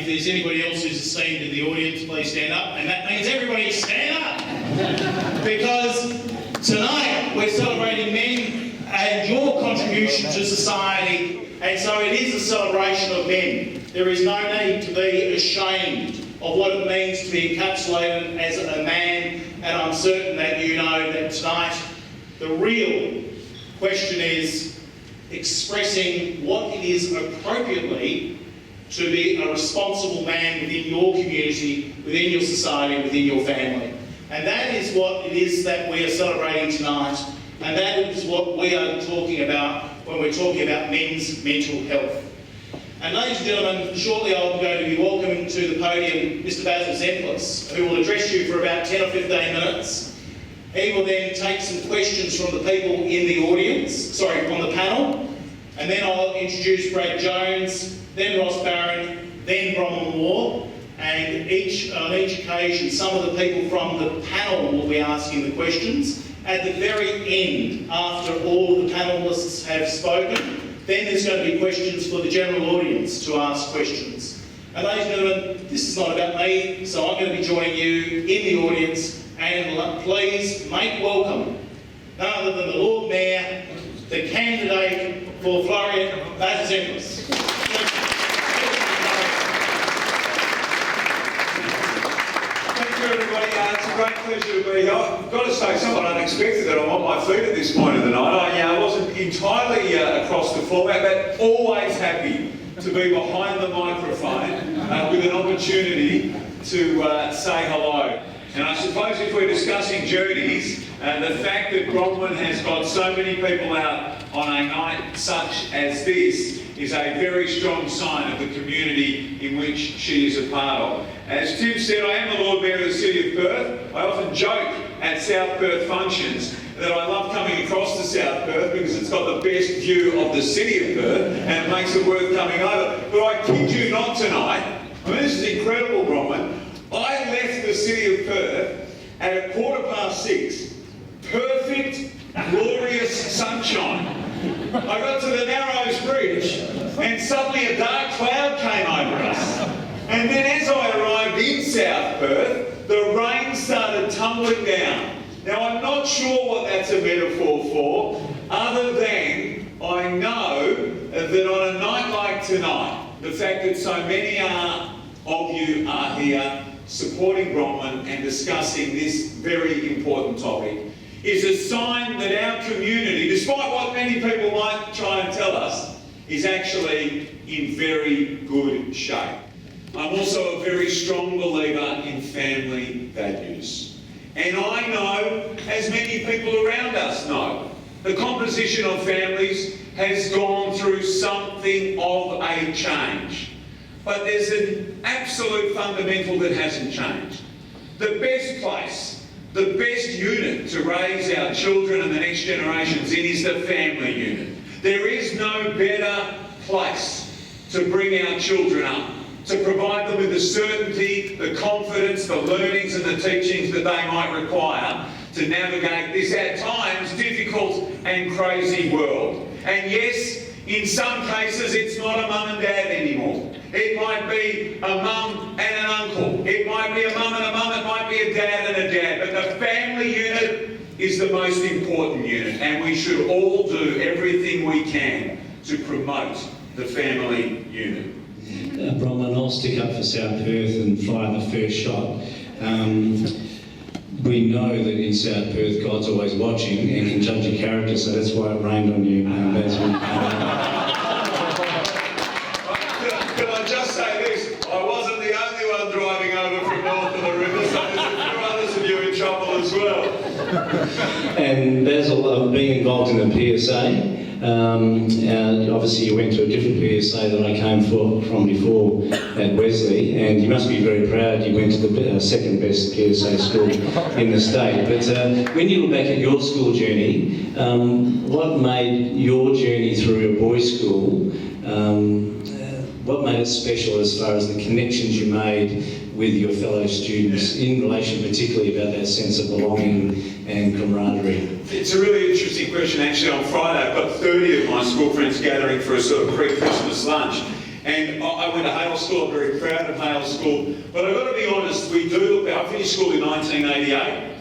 If there's anybody else who's esteemed in the audience, please stand up. And that means everybody stand up. Because tonight we're celebrating men and your contribution to society. And so it is a celebration of men. There is no need to be ashamed of what it means to be encapsulated as a man. And I'm certain that you know that tonight the real question is expressing what it is appropriately to be a responsible man within your community, within your society, within your family. And that is what it is that we are celebrating tonight. And that is what we are talking about when we're talking about men's mental health. And ladies and gentlemen, shortly I'm going to be welcoming to the podium Mr. Basil Zempilas, who will address you for about 10 or 15 minutes. He will then take some questions from the people in the audience, on the panel, and then I'll introduce Brad Jones, then Ross Barron, then Bronwyn Waugh, and on each occasion some of the people from the panel will be asking the questions. At the very end, after all the panellists have spoken, then there's going to be questions for the general audience to ask questions. And ladies and gentlemen, this is not about me, so I'm going to be joining you in the audience, and please make welcome none other than the Lord Mayor, the candidate for Florian, Basil Zempilas. Thank you, everybody. It's a great pleasure to be here. I've got to say, somewhat unexpected that I'm on my feet at this point of the night. I wasn't entirely across the format, but always happy to be behind the microphone with an opportunity to say hello. And I suppose if we're discussing journeys, the fact that Bronwyn has got so many people out on a night such as this is a very strong sign of the community in which she is a part of. As Tim said, I am the Lord Mayor of the City of Perth. I often joke at South Perth functions that I love coming across to South Perth because it's got the best view of the City of Perth and it makes it worth coming over. But I kid you not tonight, I mean this is incredible, Bronwyn. I left the City of Perth at 6:15. Perfect, glorious sunshine. I got to the Narrows Bridge and suddenly a dark cloud came over us. And then as I arrived in South Perth, the rain started tumbling down. Now I'm not sure what that's a metaphor for, other than I know that on a night like tonight, the fact that so many of you are here supporting Bronwyn and discussing this very important topic is a sign that our community, despite what many people might try and tell us, is actually in very good shape. I'm also a very strong believer in family values. And I know, as many people around us know, the composition of families has gone through something of a change. But there's an absolute fundamental that hasn't changed. The best place, the best unit to raise our children and the next generations in is the family unit. There is no better place to bring our children up, to provide them with the certainty, the confidence, the learnings and the teachings that they might require to navigate this at times difficult and crazy world. And yes, in some cases it's not a mum and dad anymore. It might be a mum and an uncle. It might be a mum and a mum. It might be a dad and a dad. But the family unit is the most important unit, and we should all do everything we can to promote the family unit. Bronwyn, I'll stick up for South Perth and fire the first shot. We know that in South Perth, God's always watching and can judge your character, so that's why it rained on you, Basil. Can I just say this? I wasn't the only one driving over from north of the river, so there's a few others of you in trouble as well. And Basil, being involved in the PSA, obviously you went to a different PSA that I came from before at Wesley, and you must be very proud you went to the second best PSA school in the state. But when you look back at your school journey, what made your journey through a boys' school, what made it special as far as the connections you made with your fellow students in relation particularly about that sense of belonging and camaraderie? It's a really interesting question. Actually, on Friday I've got 30 of my school friends gathering for a sort of pre-Christmas lunch. And I went to Hale School. I'm very proud of Hale School. But I've got to be honest, we do look back. I finished school in 1988.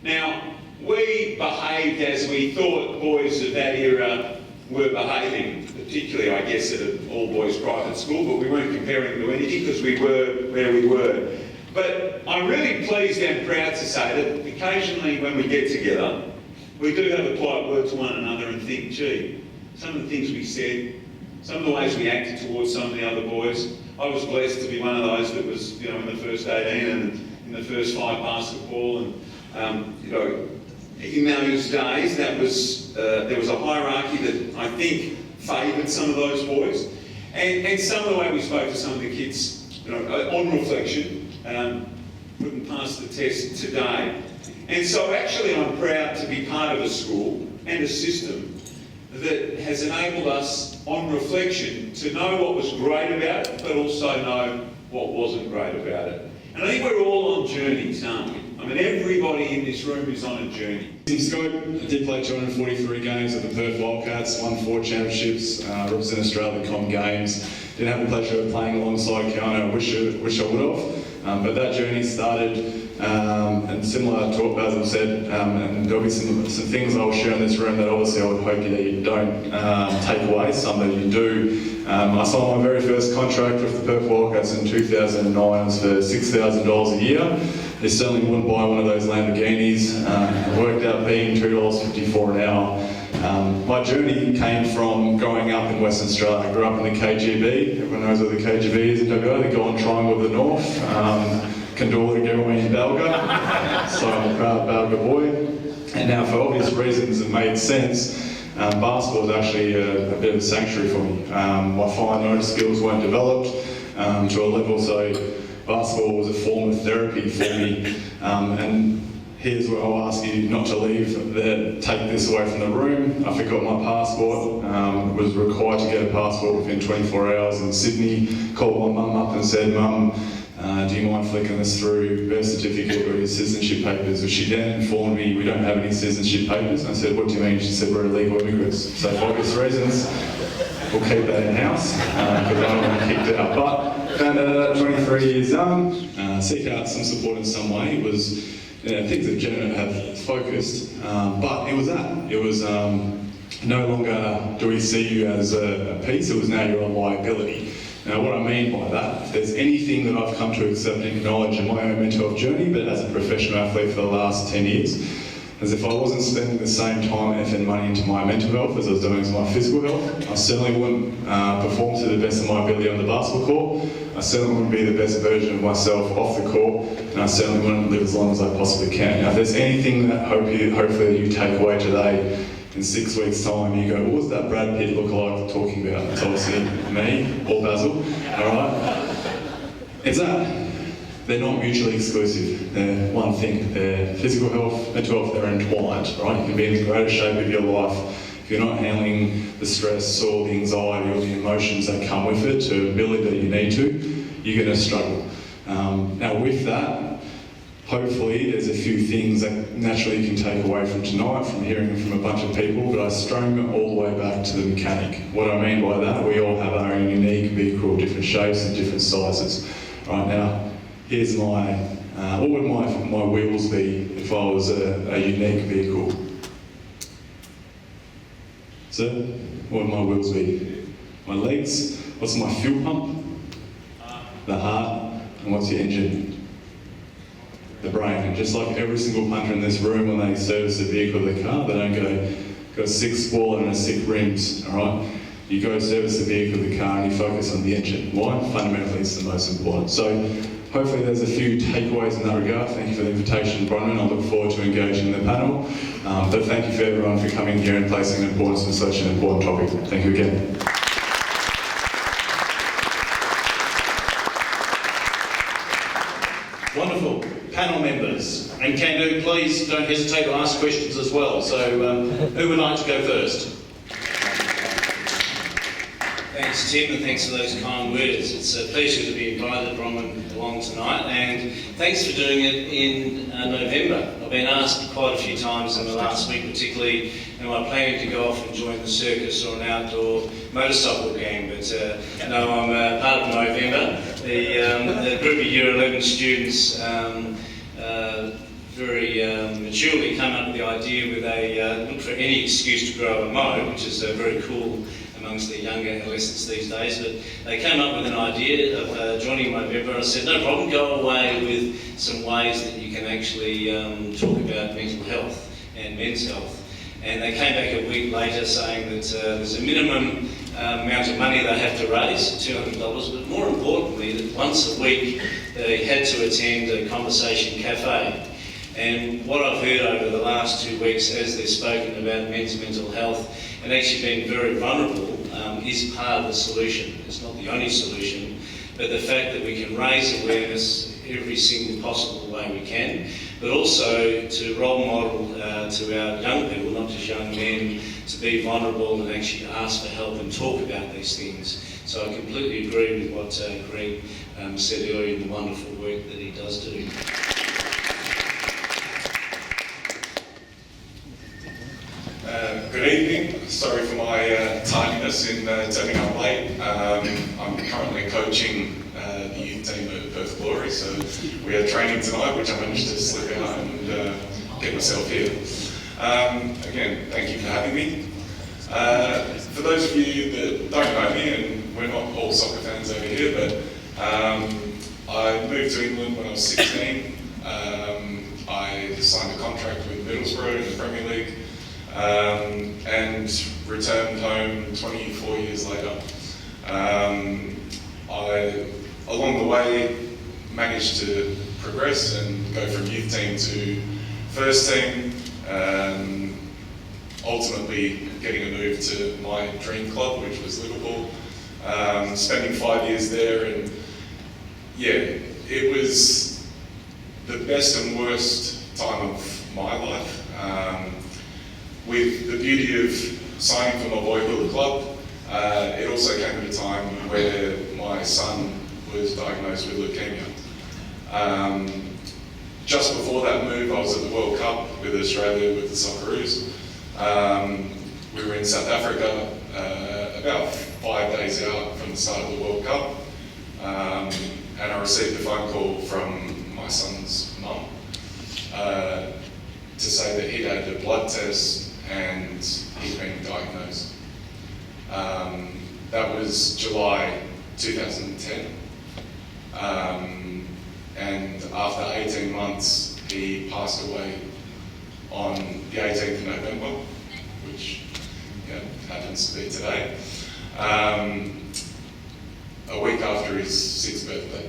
Now, we behaved as we thought boys of that era were behaving, particularly, I guess, at an all-boys private school, but we weren't comparing to anything because we were where we were. But I'm really pleased and proud to say that occasionally when we get together, we do have a quiet word to one another and think, gee, some of the things we said, some of the ways we acted towards some of the other boys. I was blessed to be one of those that was, in the first 18 and in the first 5 basketball, and in those days, there was a hierarchy that I think favoured some of those boys, and some of the way we spoke to some of the kids, on reflection, wouldn't pass the test today. And so actually I'm proud to be part of a school and a system that has enabled us, on reflection, to know what was great about it, but also know what wasn't great about it. And I think we're all on journeys, aren't we? I mean, everybody in this room is on a journey. In scope, I did play 243 games at the Perth Wildcats, won 4 championships, represent Australia at Com Games. Didn't have the pleasure of playing alongside Keanu. I wish I would have. But that journey started, and similar to what Basil said, and there'll be some things I'll share in this room that obviously I would hope that you don't take away, some that you do. I signed my very first contract with the Perth Wildcats in 2009. It was for $6,000 a year. They certainly wouldn't buy one of those Lamborghinis. It worked out being $2.54 an hour. My journey came from growing up in Western Australia. I grew up in the KGB. Everyone knows what the KGB is in WA, the Golden Triangle of the North. Kandula, Goiran, Balga. So I'm a proud Balga boy. And now, for obvious reasons, it made sense. Basketball was actually a bit of a sanctuary for me. My fine motor skills weren't developed to a level, so basketball was a form of therapy for me. And here's where I'll ask you not to take this away from the room. I forgot my passport. Was required to get a passport within 24 hours in Sydney. Called my mum up and said, "Mum, do you mind flicking this through birth certificate or your citizenship papers?" Which she then informed me, "We don't have any citizenship papers." And I said, "What do you mean?" She said, "We're illegal immigrants." So for obvious reasons, we'll keep that in-house because I don't want to be kicked out. But found out at 23 years young, seek out some support in some way. It was, things that Jenna have focused, but it was that. It was no longer do we see you as a piece, it was now you're a liability. Now what I mean by that, if there's anything that I've come to accept and acknowledge in my own mental health journey, but as a professional athlete for the last 10 years, as if I wasn't spending the same time, effort and money into my mental health as I was doing to my physical health, I certainly wouldn't perform to the best of my ability on the basketball court. I certainly wouldn't be the best version of myself off the court, and I certainly wouldn't live as long as I possibly can. Now, if there's anything that hopefully you take away today, in 6 weeks' time, you go, what was that Brad Pitt look-alike talking about? It's obviously me or Basil, all right? It's that. They're not mutually exclusive. They're one thing. They're physical health, mental health, they're entwined, right? You can be in the greatest shape of your life. If you're not handling the stress or the anxiety or the emotions that come with it to the ability that you need to, you're going to struggle. Now with that, hopefully there's a few things that naturally you can take away from tonight, from hearing from a bunch of people, but I string it all the way back to the mechanic. What I mean by that, we all have our own unique vehicle, different shapes and different sizes. Right now, here's what would my wheels be if I was a unique vehicle? So, what would my wheels be? My legs, what's my fuel pump? The heart, and what's your engine? The brain. And just like every single punter in this room, when they service a vehicle or the car, they don't go 6 spoiler and a 6 rims, all right? You go service the vehicle or the car and you focus on the engine. Why? Fundamentally, it's the most important. So hopefully there's a few takeaways in that regard. Thank you for the invitation, Bronwyn. I look forward to engaging in the panel. But thank you for everyone for coming here and placing importance on such an important topic. Thank you again. Wonderful. Panel members, and please don't hesitate to ask questions as well. So who would like to go first? Thanks, Tim, and thanks for those kind words. It's a pleasure to be invited, Bronwyn, along tonight, and thanks for doing it in November. I've been asked quite a few times in the last week, particularly, am I planning to go off and join the circus or an outdoor motorcycle gang? But no, I'm part of November. The group of Year 11 students very maturely came up with the idea where they look for any excuse to grow a mow, which is very cool amongst the younger adolescents these days, but they came up with an idea of joining November. I said, no problem, go away with some ways that you can actually talk about mental health and men's health. And they came back a week later saying that there's a minimum amount of money they have to raise, $200, but more importantly, that once a week they had to attend a conversation cafe. And what I've heard over the last 2 weeks as they've spoken about men's mental health and actually being very vulnerable is part of the solution. It's not the only solution, but the fact that we can raise awareness every single possible way we can, but also to role model to our young people, not just young men, to be vulnerable and actually ask for help and talk about these things. So I completely agree with what Greg said earlier in the wonderful work that he does do. Good evening. Sorry for my tardiness in turning up late. I'm currently coaching the youth team at Perth Glory, so we are training tonight, which I managed to slip out and get myself here. Again, thank you for having me. For those of you that don't know me, and we're not all soccer fans over here, but I moved to England when I was 16. I signed a contract with Middlesbrough in the Premier League. And returned home 24 years later. I, along the way, managed to progress and go from youth team to first team, ultimately getting a move to my dream club, which was Liverpool, spending 5 years there, and yeah, it was the best and worst time of my life. With the beauty of signing for my boyhood club, it also came at a time where my son was diagnosed with leukemia. Just before that move, I was at the World Cup with Australia with the Socceroos. We were in South Africa about 5 days out from the start of the World Cup, and I received a phone call from my son's mum to say that he'd had a blood test and he'd been diagnosed. That was July 2010. And after 18 months, he passed away on the 18th of November, which happens to be today, a week after his 6th birthday.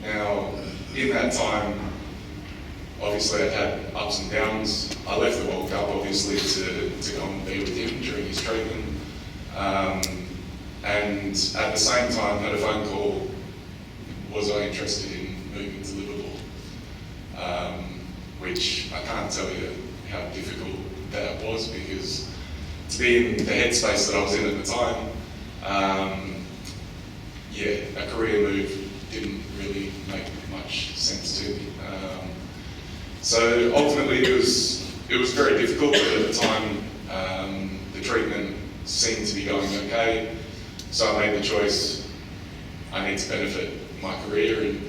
Now, in that time, obviously I'd had ups and downs. I left the World Cup obviously to go and be with him during his treatment. And at the same time had a phone call, was I interested in moving to Liverpool? Which I can't tell you how difficult that was, because to be in the headspace that I was in at the time, a career move didn't really make much sense to me. So ultimately it was very difficult, but at the time the treatment seemed to be going okay. So I made the choice, I need to benefit my career and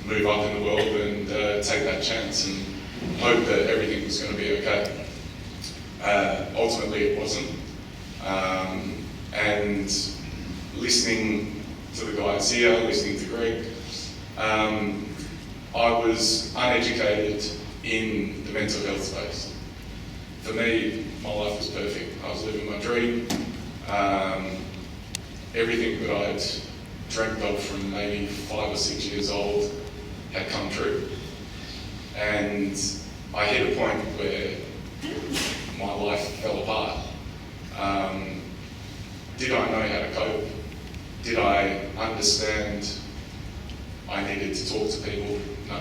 move up in the world and take that chance and hope that everything was going to be okay. Ultimately it wasn't. And listening to the guys here, listening to Greg, I was uneducated in the mental health space. For me, my life was perfect. I was living my dream. Everything that I'd dreamt of from maybe 5 or 6 years old had come true. And I hit a point where my life fell apart. Did I know how to cope? Did I understand I needed to talk to people? No.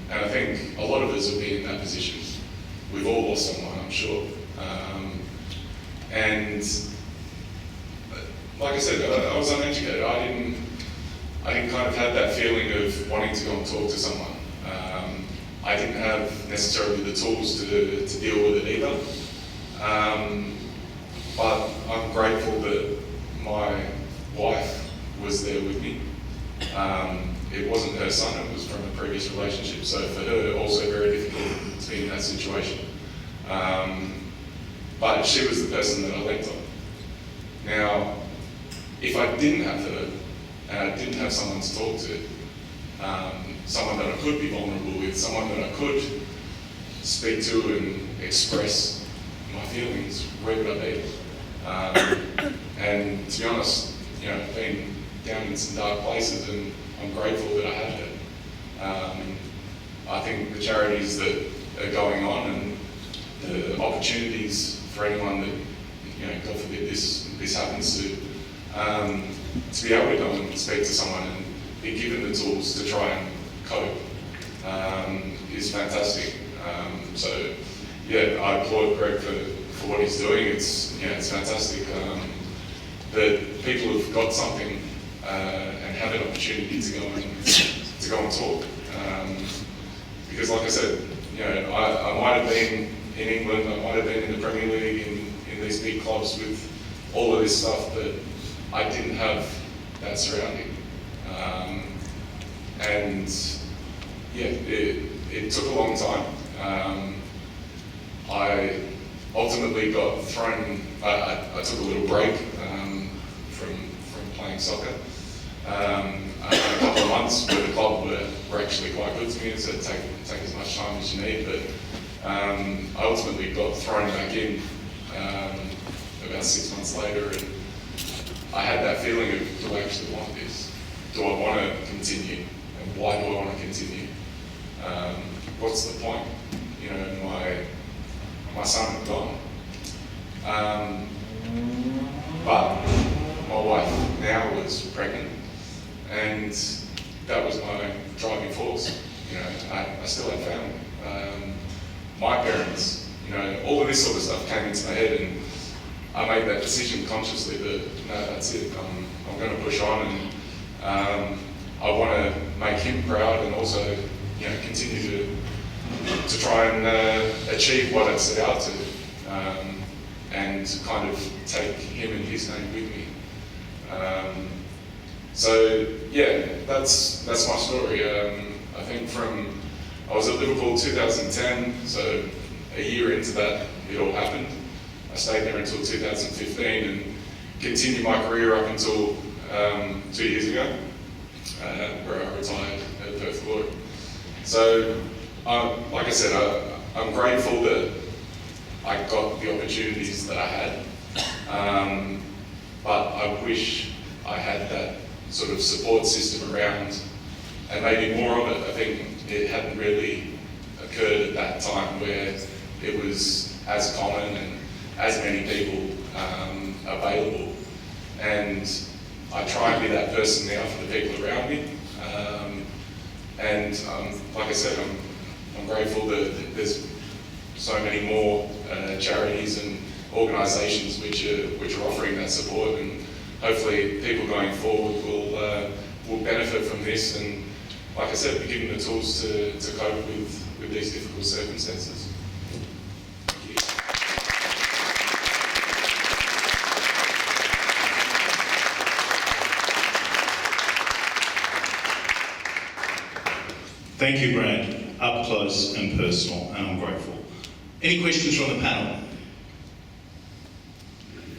And I think a lot of us will be in that position. We've all lost someone, I'm sure. And like I said, I was uneducated. I didn't kind of have that feeling of wanting to go and talk to someone. I didn't have necessarily the tools to deal with it either. But I'm grateful that my wife was there with me. It wasn't her son, it was from a previous relationship, so for her also very difficult to be in that situation. But she was the person that I leant on. Now, if I didn't have her, and I didn't have someone to talk to, someone that I could be vulnerable with, someone that I could speak to and express my feelings, where would I be? And to be honest, you know, I've been down in some dark places, and I'm grateful that I had her. I think the charities that are going on and the opportunities for anyone that, you know, God forbid this happens to be able to go and speak to someone and be given the tools to try and cope is fantastic. So yeah, I applaud Greg for what he's doing. It's fantastic that people have got something and have an opportunity to go and talk. Because like I said, you know, I might have been in England, I might have been in the Premier League, in these big clubs with all of this stuff, but I didn't have that surrounding. And yeah, it took a long time. I ultimately got thrown, I took a little break from playing soccer. A couple of months where the club were actually quite good to me and said take as much time as you need, but I ultimately got thrown back in about 6 months later, and I had that feeling of, do I actually want this? Do I want to continue? And why do I want to continue? What's the point? You know, my son had gone. But my wife now was pregnant, and that was my driving force. You know, I still had family. My parents, you know, all of this sort of stuff came into my head, and I made that decision consciously that, no, that's it, I'm going to push on, and I want to make him proud, and also, you know, continue to try and achieve what I set out to, and kind of take him and his name with me. So yeah, that's my story. I think I was at Liverpool 2010, so a year into that, it all happened. I stayed there until 2015 and continued my career up until 2 years ago, where I retired at Perth Glory. So, like I said, I'm grateful that I got the opportunities that I had, but I wish I had that sort of support system around, and maybe more of it. I think it hadn't really occurred at that time where it was as common and as many people available. And I try and be that person now for the people around me. And like I said, I'm grateful that there's so many more charities and organisations which are offering that support, and hopefully people going forward will benefit from this, and like I said, be given the tools to cope with these difficult circumstances. Thank you. Thank you, Brad. Up close and personal, and I'm grateful. Any questions from the panel?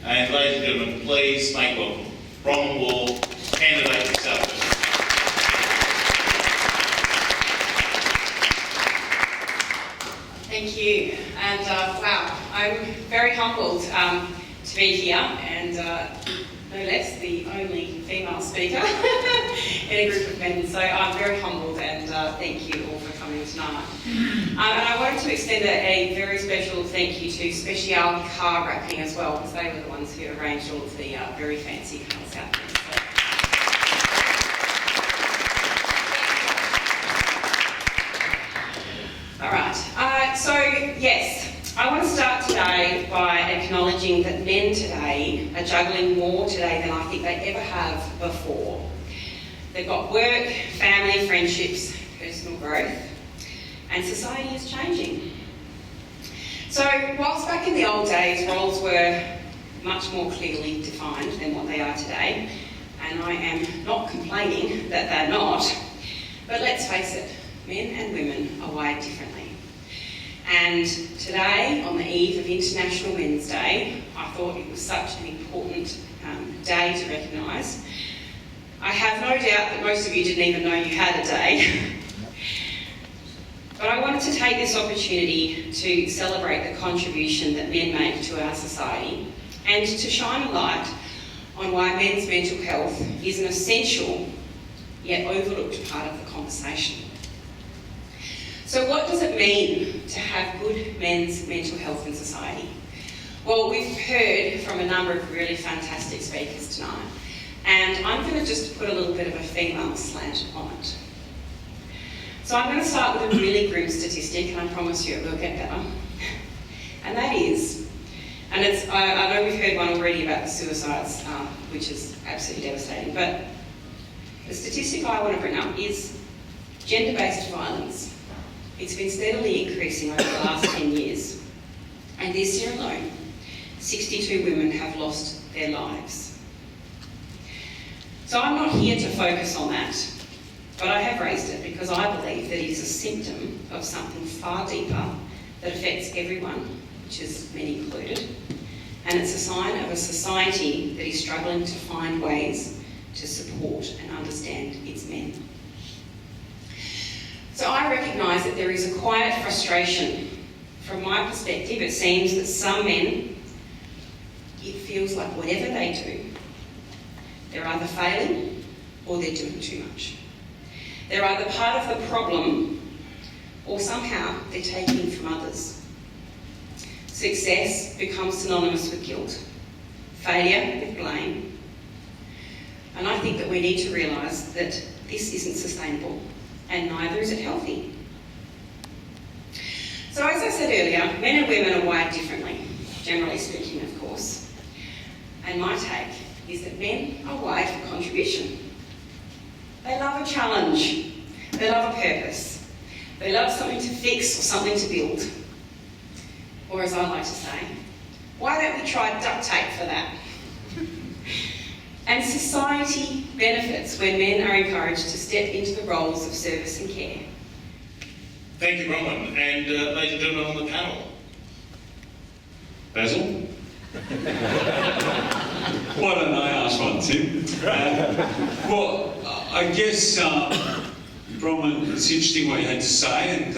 And ladies and gentlemen, please make welcome Bronwyn Waugh, candidate for South. Thank you, and wow, I'm very humbled to be here, and no less the only female speaker in a group of men, so I'm very humbled, and thank you all for coming tonight. And I wanted to extend a very special thank you to Special Car Wrapping as well, because they were the ones who arranged all of the very fancy cars out there. All right, so yes, I want to start today by acknowledging that men today are juggling more today than I think they ever have before. They've got work, family, friendships, personal growth, and society is changing. So whilst back in the old days roles were much more clearly defined than what they are today, and I am not complaining that they're not, but let's face it, men and women are wired differently. And today, on the eve of International Men's Day, I thought it was such an important day to recognise. I have no doubt that most of you didn't even know you had a day. But I wanted to take this opportunity to celebrate the contribution that men make to our society and to shine a light on why men's mental health is an essential yet overlooked part of the conversation. So what does it mean to have good men's mental health in society? Well, we've heard from a number of really fantastic speakers tonight, and I'm going to just put a little bit of a female slant on it. So I'm going to start with a really grim statistic, and I promise you it will get better. And that is, and it's, I know we've heard one already about the suicides, which is absolutely devastating, but the statistic I want to bring up is gender-based violence. It's been steadily increasing over the last 10 years. And this year alone, 62 women have lost their lives. So I'm not here to focus on that, but I have raised it because I believe that it is a symptom of something far deeper that affects everyone, which is men included. And it's a sign of a society that is struggling to find ways to support and understand its men. So I recognise that there is a quiet frustration. From my perspective, it seems that some men, it feels like whatever they do, they're either failing or they're doing too much. They're either part of the problem or somehow they're taking from others. Success becomes synonymous with guilt, failure with blame. And I think that we need to realise that this isn't sustainable, and neither is it healthy. So as I said earlier, men and women are wired differently, generally speaking, of course. And my take is that men are wired for contribution. They love a challenge. They love a purpose. They love something to fix or something to build. Or as I like to say, why don't we try duct tape for that? And society benefits when men are encouraged to step into the roles of service and care. Thank you, Bronwyn. And ladies and gentlemen on the panel. Basil? Why don't I ask one, Tim? Well, I guess, Bronwyn, it's interesting what you had to say, and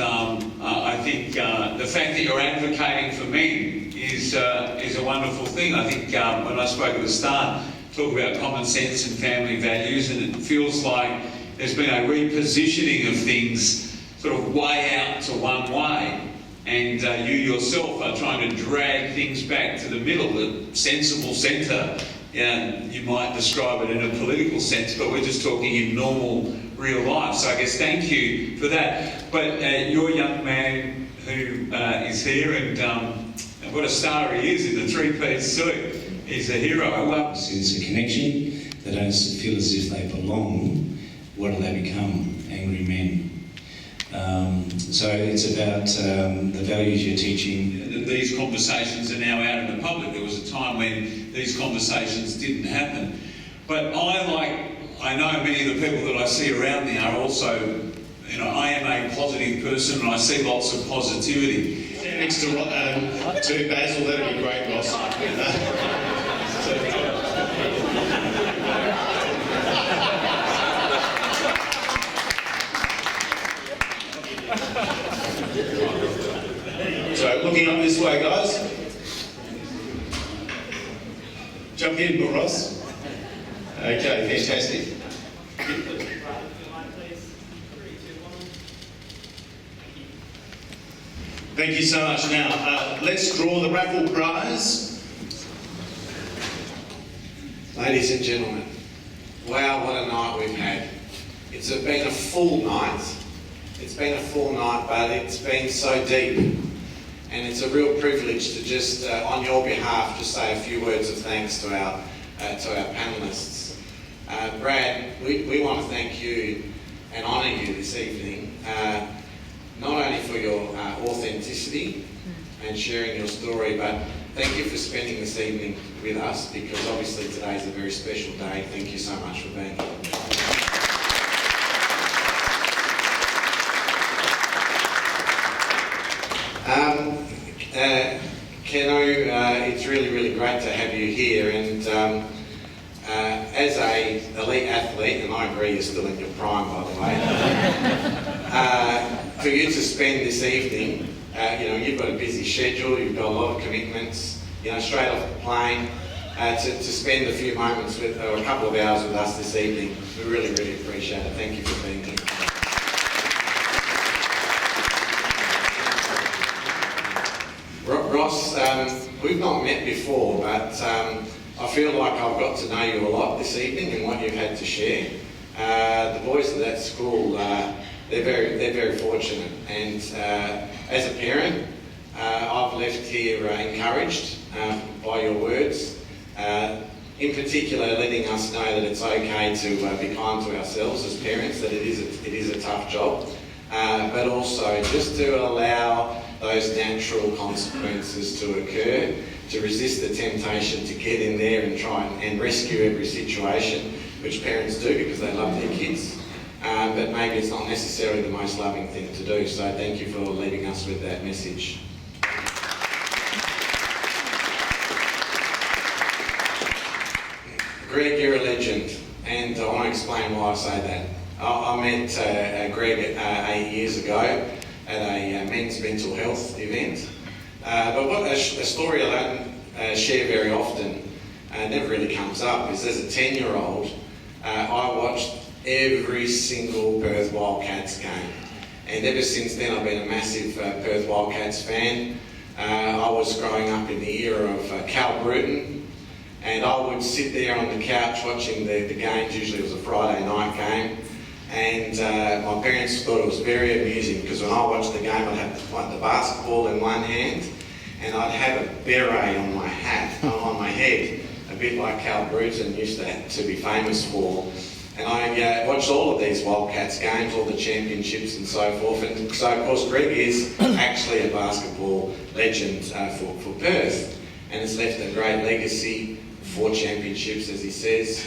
I think the fact that you're advocating for men is a wonderful thing. I think when I spoke at the start, talk about common sense and family values, and it feels like there's been a repositioning of things sort of way out to one way, and you yourself are trying to drag things back to the middle, the sensible centre. You might describe it in a political sense, but we're just talking in normal, real life. So I guess thank you for that. But you're a young man who is here, and what a star he is in the three-piece suit. He's a hero. It's a connection. They don't feel as if they belong. What do they become? Angry men. So it's about the values you're teaching. These conversations are now out in the public. There was a time when these conversations didn't happen. But I know many of the people that I see around me are also, I am a positive person and I see lots of positivity. Stand next to Basil, that'd be great, Ross. So looking up this way, guys. Jump in, Ross. Okay, fantastic. Thank you so much. Now, let's draw the raffle prize. Ladies and gentlemen, wow, what a night we've had. It's been a full night. It's been a full night, but it's been so deep. and it's a real privilege to just, on your behalf, just say a few words of thanks to our panellists. Brad, we want to thank you and honour you this evening, not only for your authenticity and sharing your story, but thank you for spending this evening with us, because obviously today is a very special day. Thank you so much for being here. It's really great to have you here, and as an elite athlete, and I agree you're still in your prime, by the way, for you to spend this evening, you've got a busy schedule, you've got a lot of commitments, straight off the plane, to spend a few moments with, or a couple of hours with us this evening, we really appreciate it. Thank you for being here. Ross, we've not met before, but I feel like I've got to know you a lot this evening and what you've had to share. The boys of that school, they're very fortunate, and as a parent, I've left here encouraged by your words. In particular, letting us know that it's okay to be kind to ourselves as parents, that it is a tough job, but also just to allow those natural consequences to occur, to resist the temptation to get in there and try and rescue every situation, which parents do because they love their kids, but maybe it's not necessarily the most loving thing to do. So thank you for leaving us with that message. Greg, you're a legend, and I want to explain why I say that. I met Greg 8 years ago at a men's mental health event. But what a story I don't share very often, never really comes up, is as a 10-year-old, I watched every single Perth Wildcats game. And ever since then I've been a massive Perth Wildcats fan. I was growing up in the era of Cal Bruton, and I would sit there on the couch watching the games. Usually it was a Friday night game. And my parents thought it was very amusing, because when I watched the game, I'd have the basketball in one hand, and I'd have a beret on my hat, on my head, a bit like Cal Bruton used to be famous for. And I watched all of these Wildcats games, all the championships and so forth. And so, of course, Greg is actually a basketball legend for Perth, and has left a great legacy, 4 championships, as he says.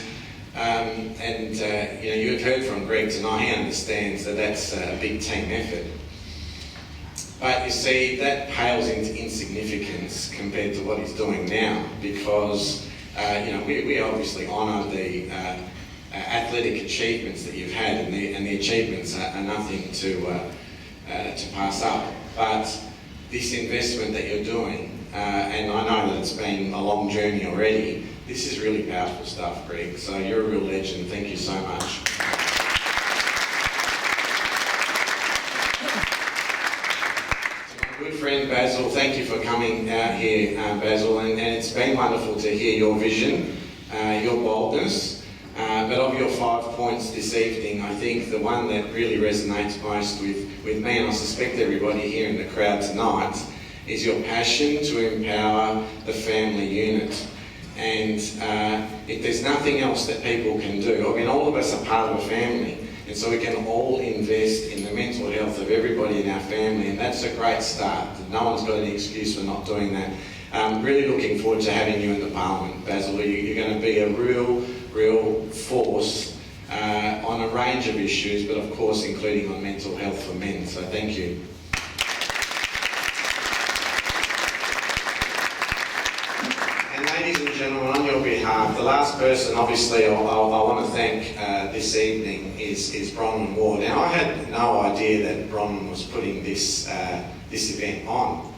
You have heard from Greg tonight. He understands that that's a big team effort. But you see, that pales into insignificance compared to what he's doing now, because we obviously honour the athletic achievements that you've had, and the achievements are nothing to pass up. But this investment that you're doing, and I know that it's been a long journey already, this is really powerful stuff, Greg. So you're a real legend. Thank you so much. To my good friend Basil, thank you for coming out here, Basil. And it's been wonderful to hear your vision, your boldness. But of your 5 points this evening, I think the one that really resonates most with me, and I suspect everybody here in the crowd tonight, is your passion to empower the family unit. And if there's nothing else that people can do, I mean, all of us are part of a family, and so we can all invest in the mental health of everybody in our family, and that's a great start. No one's got any excuse for not doing that. Really looking forward to having you in the Parliament, Basil. You're going to be a real force on a range of issues, but of course including on mental health for men, so thank you. Ladies and gentlemen, on your behalf, the last person obviously I want to thank this evening is Bronwyn Waugh. Now, I had no idea that Bronwyn was putting this event on.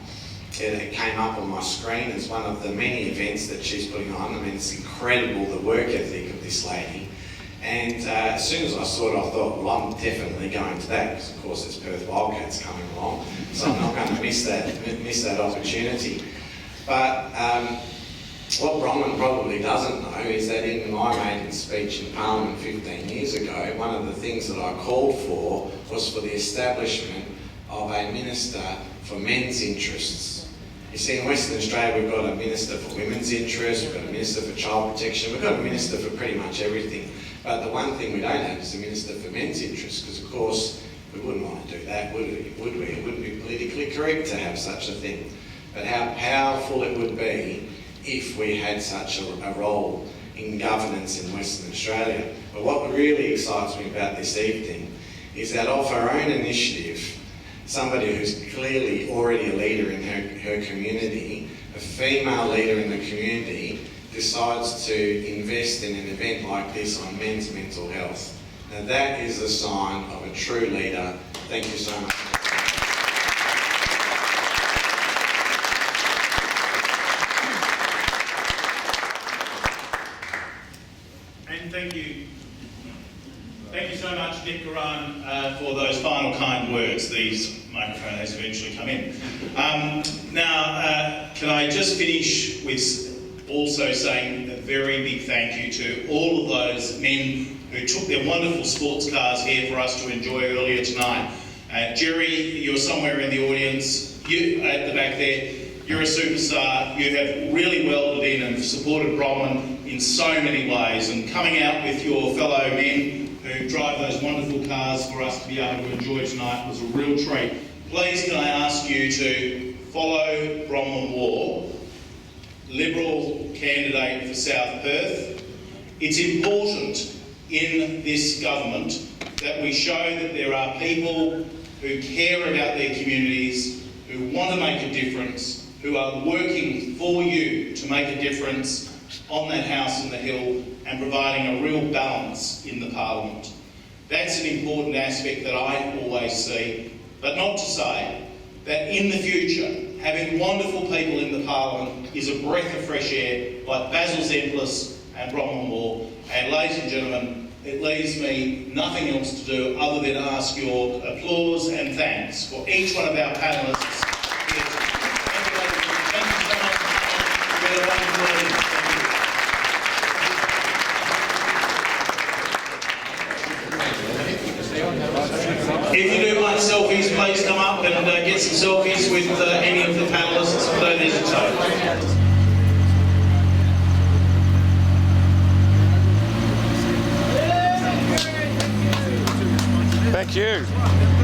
It came up on my screen as one of the many events that she's putting on. I mean, it's incredible, the work ethic of this lady. And as soon as I saw it, I thought, well, I'm definitely going to that, because of course it's Perth Wildcats coming along, so I'm not going to miss that opportunity. But what Bronwyn probably doesn't know is that in my maiden speech in Parliament 15 years ago, one of the things that I called for was for the establishment of a Minister for Men's Interests. You see, in Western Australia, we've got a Minister for Women's Interests, we've got a Minister for Child Protection, we've got a Minister for pretty much everything. But the one thing we don't have is a Minister for Men's Interests, because of course, we wouldn't want to do that, would we? It wouldn't be politically correct to have such a thing. But how powerful it would be if we had such a role in governance in Western Australia. But what really excites me about this evening is that of her own initiative, somebody who's clearly already a leader in her community, a female leader in the community, decides to invest in an event like this on men's mental health. Now that is a sign of a true leader. Thank you so much. And thank you. Thank you so much, Nick Goiran, for those final kind words. These microphone has eventually come in. Now, can I just finish with also saying a very big thank you to all of those men who took their wonderful sports cars here for us to enjoy earlier tonight. Jerry, you're somewhere in the audience. You at the back there, you're a superstar. You have really welded in and supported Bronwyn in so many ways, and coming out with your fellow men who drive those wonderful cars for us to be able to enjoy tonight was a real treat. Please can I ask you to follow Bronwyn Waugh, Liberal candidate for South Perth. It's important in this government that we show that there are people who care about their communities, who want to make a difference, who are working for you to make a difference on that house in the hill and providing a real balance in the Parliament. That's an important aspect that I always see, but not to say that in the future, having wonderful people in the Parliament is a breath of fresh air like Basil Zempilas and Bronwyn Waugh. And ladies and gentlemen, it leaves me nothing else to do other than ask your applause and thanks for each one of our panellists. Thank you so much for coming. You're a wonderful evening. If you do like selfies, please come up and get some selfies with any of the panellists. So there's a total. Thank you.